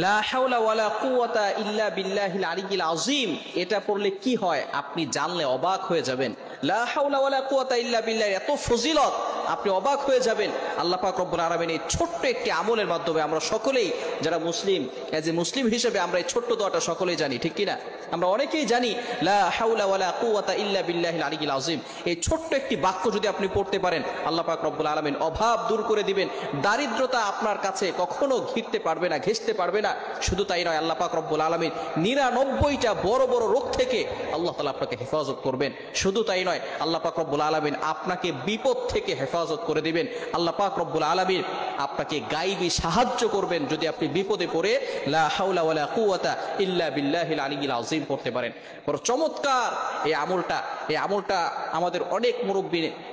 লা হাওলা ওয়ালা কুওয়াতা ইল্লা বিল্লাহিল আলিয়্যিল আযীম, এটা পড়লে কি হয় আপনি জানলে অবাক হয়ে যাবেন। লা হাওলা ওয়ালা কুওয়াতা ইল্লা বিল্লাহ, এত ফজিলত, আপনি অবাক হয়ে যাবেন। আল্লাহ পাক রব্বুল আলামিন এই ছোট্ট একটি আমলের মাধ্যমে আমরা সকলেই যারা মুসলিম, এজ এ মুসলিম হিসেবে আমরা এই ছোট্ট দোয়াটা সকলেই জানি, ঠিক কিনা? আমরা অনেকেই জানি লা হাওলা ওয়ালা কুওয়াতা ইল্লা বিল্লাহিল আলিয়্যিল আযীম। এই ছোট্ট একটি বাক্য যদি আপনি পড়তে পারেন, আল্লাহ পাক রব্বুল আলামিন অভাব দূর করে দিবেন, দারিদ্রতা আপনার কাছে কখনো ঘিরতে পারবে না, ঘেঁষতে পারবে না। শুধু তাই নয়, আল্লাহ পাক রব্বুল আলামিন 99টা বড় বড় রোগ থেকে আল্লাহ তাআলা আপনাকে হেফাজত করবেন। শুধু তাই নয়, আল্লাহ পাক রব্বুল আলামিন আপনাকে বিপদ থেকে হেফাজত করে দিবেন। আল্লাহ পাক রব্বুল আলামিন আপনাকে গায়বী সাহায্য করবেন যদি আপনি বিপদে পড়ে লা হাওলা ওয়ালা কুওয়াতা ইল্লা বিল্লাহিল আলিয়্যিল আযীম পড়তে পারেন। বড় চমৎকার এই আমলটা আমাদের অনেক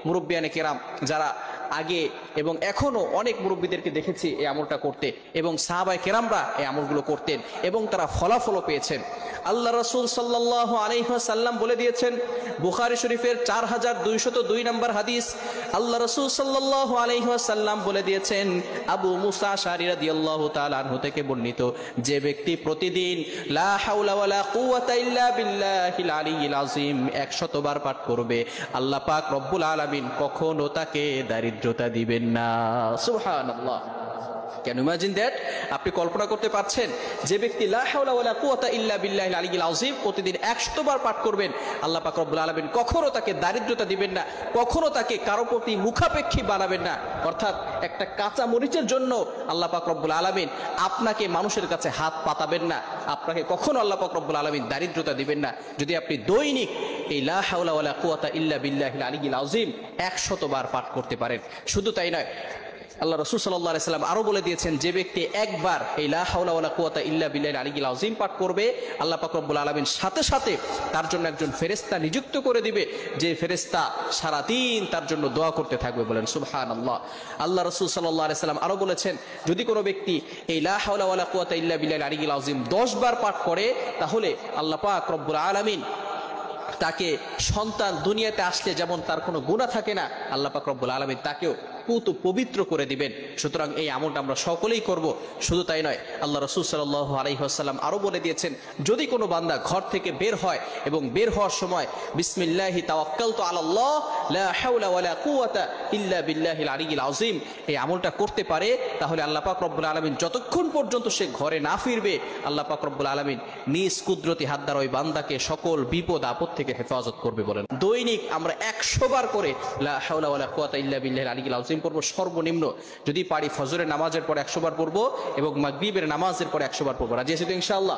মুরব্বিয়ানে কেরাম যারা আগে এবং এখনো অনেক মুরব্বীদেরকে দেখেছি এই আমলটা করতে, এবং সাহাবায়ে কেরামরা এই আমলগুলো করতেন এবং তারা ফলাফলও পেয়েছেন। আল্লাহ রাসূল সাল্লাল্লাহু আলাইহি ওয়াসাল্লাম বলে দিয়েছেন, বুখারী শরীফের 4202 নম্বর হাদিস, আল্লাহ রাসূল সাল্লাল্লাহু আলাইহি ওয়াসাল্লাম বলে দিয়েছেন, আবু মুসা আশআরী রাদিয়াল্লাহু তাআলা আনহু থেকে বর্ণিত, যে ব্যক্তি প্রতিদিন লা হাওলা ওয়ালা কুওয়াতা ইল্লা বিল্লাহিল আলিয়্যিল আযীম 100 বার পাঠ করবে, আল্লাহ পাক রব্বুল আলামিন কখনো তাকে দারিদ্রতা দিবেন না। সুবহানাল্লাহ। Can you imagine that? আপনি কল্পনা করতে পারছেন যে ব্যক্তি লা হাওলা ওয়ালা কুওয়াতা ইল্লা বিল্লাহিল আলিয়্যিল আযীম প্রতিদিন 100 বার পাঠ করবেন, আল্লাহ পাক রব্বুল আলামিন কখনো তাকে দারিদ্রতা দিবেন না, কখনো তাকে কারো প্রতি মুখাপেক্ষী বানাবেন না। অর্থাৎ একটা কাঁচা মরিচের জন্য আল্লাহ পাক রব্বুল আলামিন আপনাকে মানুষের কাছে হাত পাতাবেন না, আপনাকে কখনো আল্লাহ পাক রব্বুল আলামিন দারিদ্রতা দিবেন না যদি আপনি দৈনিক এই লা হাওলা ওয়ালা কুওয়াতা ইল্লা বিল্লাহিল আলিয়্যিল আযীম 100 বার পাঠ করতে পারেন। শুধু তাই নয়, আল্লাহ রাসূল সাল্লাল্লাহু আলাইহি ওয়াসাল্লাম আরো বলে দিয়েছেন, যে ব্যক্তি একবার এই লা হাওলা ওয়ালা কুওয়াতা ইল্লা বিল্লাহিল আলিয়্যিল আযীম পাঠ করবে, আল্লাহ পাক রব্বুল আলামিন সাথে সাথে তার জন্য একজন ফেরেশতা নিযুক্ত করে দিবে, যে ফেরেশতা সারা দিন তার জন্য দোয়া করতে থাকবে। বলেন সুবহানাল্লাহ। আল্লাহ রাসূল সাল্লাল্লাহু আলাইহি ওয়াসাল্লাম আরো বলেছেন, যদি কোনো ব্যক্তি এই লা হাওলা ওয়ালা কুওয়াতা ইল্লা বিল্লাহিল আলিয়্যিল আযীম 10 বার পাঠ করে, তাহলে আল্লাহ পাক রব্বুল আলামিন তাকে সন্তান দুনিয়াতে আসলে যেমন তার কোনো গুনাহ থাকে না, আল্লাহ পাক রব্বুল আলামিন তাকেও পবিত্র করে দিবেন। সুতরাং এই আমলটা আমরা সকলেই করব। শুধু তাই নয়, আল্লাহ রাসূল সাল্লাল্লাহু আলাইহি ওয়াসাল্লাম আরো বলে দিয়েছেন, যদি কোনো বান্দা ঘর থেকে বের হয় এবং বের হওয়ার সময় বিসমিল্লাহি তাওয়াক্কালতু আলাল্লাহ লা হাওলা ওয়ালা কুওয়াতা ইল্লা বিল্লাহিল আলিয়্যিল আযীম এই আমলটা করতে পারে, তাহলে আল্লাহ পাক রব্বুল আলামিন যতক্ষণ পর্যন্ত সে ঘরে না ফিরবে, আল্লাহ পাক রব্বুল আলামিন নিজ কুদরতি হাত দ্বারা ওই বান্দাকে সকল বিপদ আপদ থেকে হেফাজত করবে। বলেন দৈনিক আমরা 100 বার করে লা হাওলা ওয়ালা কুওয়াতা ইল্লা বিল্লাহিল আলিয়্যিল আযীম পড়বো। সর্বনিম্ন যদি পারি ফজরের নামাজের পরে 100 বার পড়বো এবং মাগরিবের নামাজের পরে 100 বার পড়বো। রাজি আছি তো ইনশাআল্লাহ?